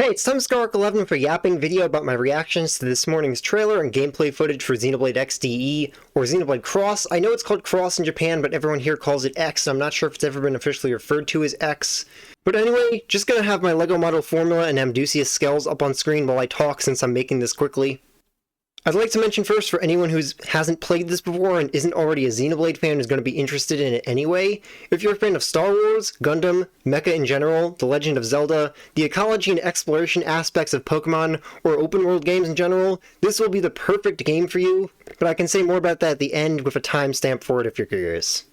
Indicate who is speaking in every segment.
Speaker 1: Hey, it's time Skark11 for yapping video about my reactions to this morning's trailer and gameplay footage for Xenoblade XDE, or Xenoblade Cross. I know it's called Cross in Japan, but everyone here calls it X, and I'm not sure if it's ever been officially referred to as X. But anyway, just gonna have my LEGO model Formula and Amdusius Skells up on screen while I talk since I'm making this quickly. I'd like to mention first, for anyone who hasn't played this before and isn't already a Xenoblade fan who's going to be interested in it anyway, if you're a fan of Star Wars, Gundam, Mecha in general, The Legend of Zelda, the ecology and exploration aspects of Pokemon, or open-world games in general, this will be the perfect game for you, but I can say more about that at the end with a timestamp for it if you're curious.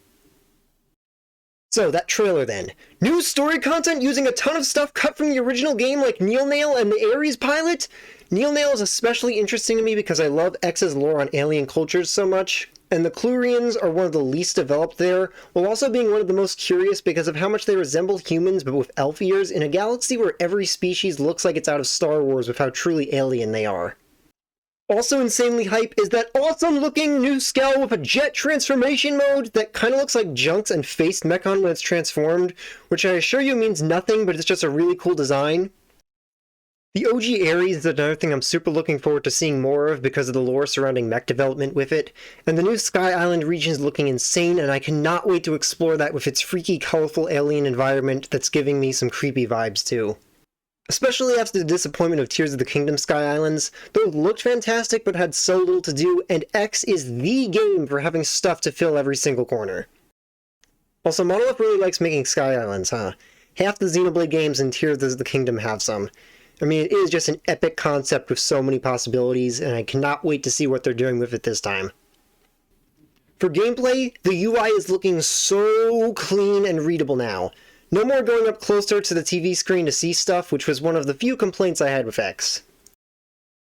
Speaker 1: So, that trailer then. New story content using a ton of stuff cut from the original game like Nail and the Ares pilot? Nail is especially interesting to me because I love X's lore on alien cultures so much, and the Clurians are one of the least developed there, while also being one of the most curious because of how much they resemble humans but with elf ears in a galaxy where every species looks like it's out of Star Wars with how truly alien they are. Also insanely hype is that awesome looking new Skell with a jet transformation mode that kind of looks like Junks and Faced Mechon when it's transformed, which I assure you means nothing, but it's just a really cool design. The OG Ares is another thing I'm super looking forward to seeing more of because of the lore surrounding mech development with it, and the new Sky Island region is looking insane, and I cannot wait to explore that with its freaky, colorful alien environment that's giving me some creepy vibes too. Especially after the disappointment of Tears of the Kingdom Sky Islands, those looked fantastic but had so little to do, and X is the game for having stuff to fill every single corner. Also, Monolith really likes making Sky Islands, huh? Half the Xenoblade games in Tears of the Kingdom have some. I mean, it is just an epic concept with so many possibilities, and I cannot wait to see what they're doing with it this time. For gameplay, the UI is looking so clean and readable now. No more going up closer to the TV screen to see stuff, which was one of the few complaints I had with X.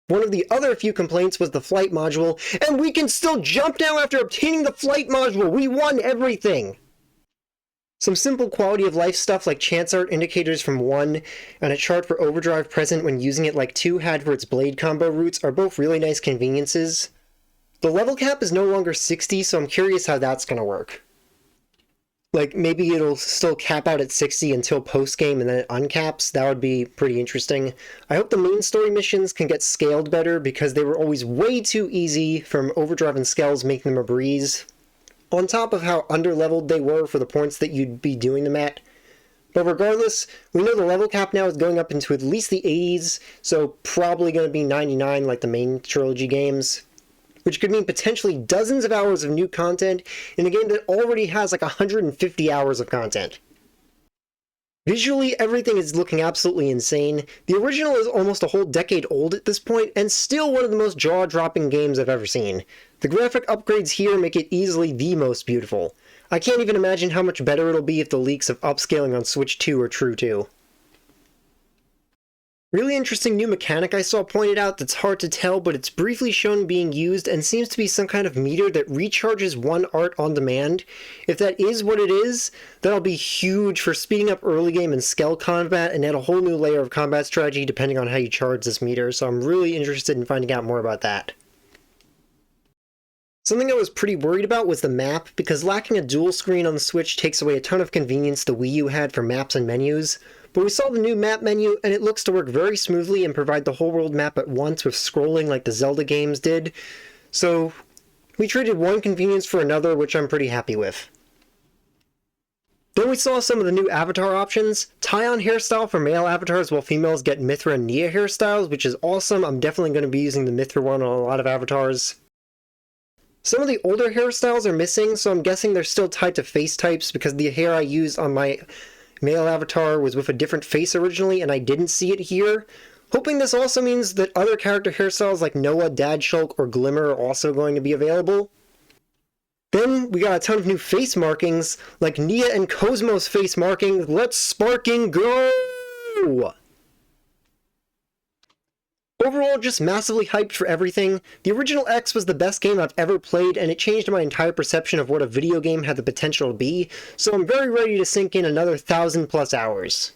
Speaker 1: One of the other few complaints was the flight module, and we can still jump now after obtaining the flight module! We won everything! Some simple quality of life stuff like chance art indicators from 1 and a chart for overdrive present when using it like 2 had for its blade combo routes are both really nice conveniences. The level cap is no longer 60, so I'm curious how that's gonna work. Like, maybe it'll still cap out at 60 until post-game and then it uncaps. That would be pretty interesting. I hope the main story missions can get scaled better because they were always way too easy from overdrive and Skells making them a breeze. On top of how underleveled they were for the points that you'd be doing them at. But regardless, we know the level cap now is going up into at least the 80s, so probably going to be 99 like the main trilogy games. Which could mean potentially dozens of hours of new content in a game that already has like 150 hours of content. Visually, everything is looking absolutely insane. The original is almost a whole decade old at this point, and still one of the most jaw-dropping games I've ever seen. The graphic upgrades here make it easily the most beautiful. I can't even imagine how much better it'll be if the leaks of upscaling on Switch 2 are true too. Really interesting new mechanic I saw pointed out that's hard to tell, but it's briefly shown being used and seems to be some kind of meter that recharges one art on demand. If that is what it is, that'll be huge for speeding up early game and Skell combat and add a whole new layer of combat strategy depending on how you charge this meter, so I'm really interested in finding out more about that. Something I was pretty worried about was the map, because lacking a dual screen on the Switch takes away a ton of convenience the Wii U had for maps and menus. But we saw the new map menu, and it looks to work very smoothly and provide the whole world map at once with scrolling like the Zelda games did. So, we traded one convenience for another, which I'm pretty happy with. Then we saw some of the new avatar options. Tie-on hairstyle for male avatars while females get Mithra and Nia hairstyles, which is awesome. I'm definitely going to be using the Mithra one on a lot of avatars. Some of the older hairstyles are missing, so I'm guessing they're still tied to face types because the hair I used on my male avatar was with a different face originally, and I didn't see it here. Hoping this also means that other character hairstyles like Noah, Dad Shulk, or Glimmer are also going to be available. Then we got a ton of new face markings, like Nia and Cosmo's face marking. Let's sparking go! Overall, just massively hyped for everything. The original X was the best game I've ever played, and it changed my entire perception of what a video game had the potential to be, so I'm very ready to sink in another 1,000+ hours.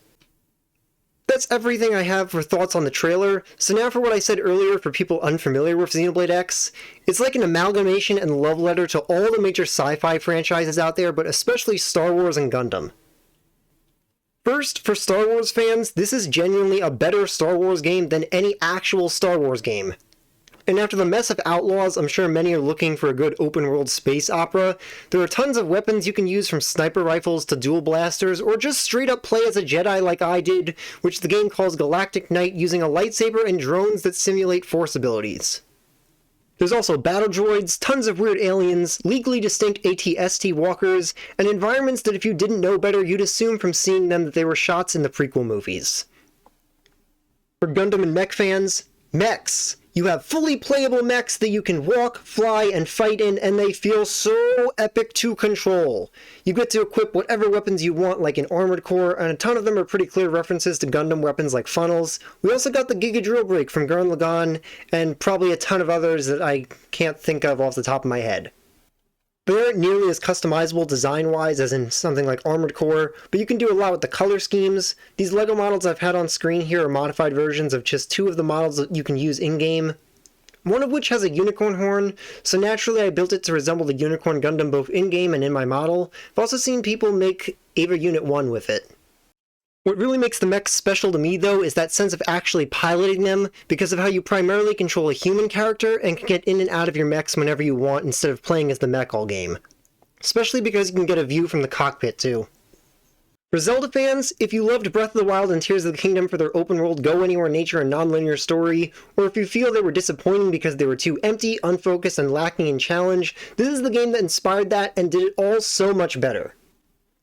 Speaker 1: That's everything I have for thoughts on the trailer, so now for what I said earlier for people unfamiliar with Xenoblade X. It's like an amalgamation and love letter to all the major sci-fi franchises out there, but especially Star Wars and Gundam. First, for Star Wars fans, this is genuinely a better Star Wars game than any actual Star Wars game. And after the mess of Outlaws, I'm sure many are looking for a good open-world space opera. There are tons of weapons you can use, from sniper rifles to dual blasters, or just straight up play as a Jedi like I did, which the game calls Galactic Knight, using a lightsaber and drones that simulate Force abilities. There's also battle droids, tons of weird aliens, legally distinct AT-ST walkers, and environments that if you didn't know better, you'd assume from seeing them that they were shots in the prequel movies. For Gundam and mech fans, mechs! You have fully playable mechs that you can walk, fly, and fight in, and they feel so epic to control. You get to equip whatever weapons you want, like an armored core, and a ton of them are pretty clear references to Gundam weapons like funnels. We also got the Giga Drill Break from Gurren Lagann, and probably a ton of others that I can't think of off the top of my head. They aren't nearly as customizable design-wise as in something like Armored Core, but you can do a lot with the color schemes. These LEGO models I've had on screen here are modified versions of just two of the models that you can use in-game, one of which has a unicorn horn, so naturally I built it to resemble the Unicorn Gundam both in-game and in my model. I've also seen people make Ava Unit 1 with it. What really makes the mechs special to me, though, is that sense of actually piloting them, because of how you primarily control a human character and can get in and out of your mechs whenever you want instead of playing as the mech all game. Especially because you can get a view from the cockpit, too. For Zelda fans, if you loved Breath of the Wild and Tears of the Kingdom for their open-world go-anywhere nature and non-linear story, or if you feel they were disappointing because they were too empty, unfocused, and lacking in challenge, this is the game that inspired that and did it all so much better.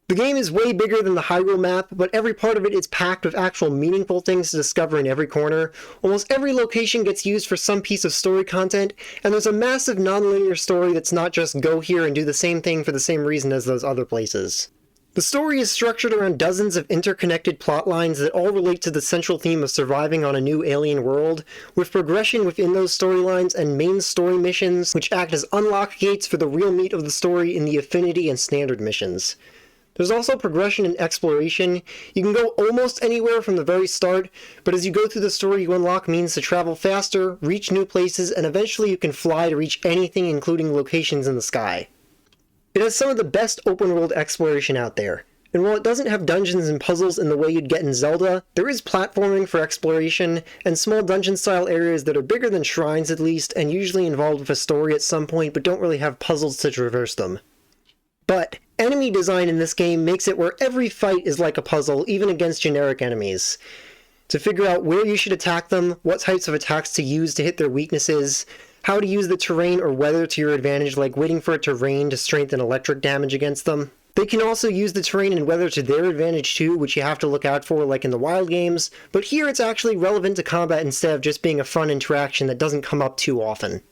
Speaker 1: The game is way bigger than the Hyrule map, but every part of it is packed with actual meaningful things to discover in every corner. Almost every location gets used for some piece of story content, and there's a massive non-linear story that's not just go here and do the same thing for the same reason as those other places. The story is structured around dozens of interconnected plot lines that all relate to the central theme of surviving on a new alien world, with progression within those storylines and main story missions, which act as unlock gates for the real meat of the story in the Affinity and Standard missions. There's also progression and exploration. You can go almost anywhere from the very start, but as you go through the story you unlock means to travel faster, reach new places, and eventually you can fly to reach anything, including locations in the sky. It has some of the best open-world exploration out there, and while it doesn't have dungeons and puzzles in the way you'd get in Zelda, there is platforming for exploration, and small dungeon-style areas that are bigger than shrines at least, and usually involved with a story at some point, but don't really have puzzles to traverse them. But enemy design in this game makes it where every fight is like a puzzle, even against generic enemies. To figure out where you should attack them, what types of attacks to use to hit their weaknesses, how to use the terrain or weather to your advantage, like waiting for it to rain to strengthen electric damage against them. They can also use the terrain and weather to their advantage too, which you have to look out for like in the wild games, but here it's actually relevant to combat instead of just being a fun interaction that doesn't come up too often.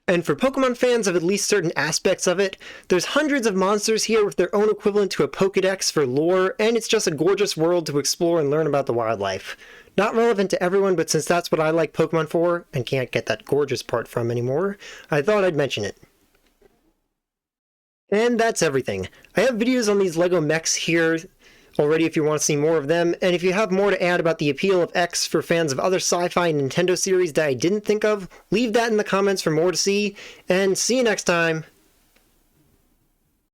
Speaker 1: And for Pokemon fans of at least certain aspects of it, there's hundreds of monsters here with their own equivalent to a Pokédex for lore, and it's just a gorgeous world to explore and learn about the wildlife. Not relevant to everyone, but since that's what I like Pokemon for, and can't get that gorgeous part from anymore, I thought I'd mention it. And that's everything. I have videos on these LEGO mechs here already if you want to see more of them, and if you have more to add about the appeal of X for fans of other sci-fi and Nintendo series that I didn't think of, leave that in the comments for more to see, and see you next time!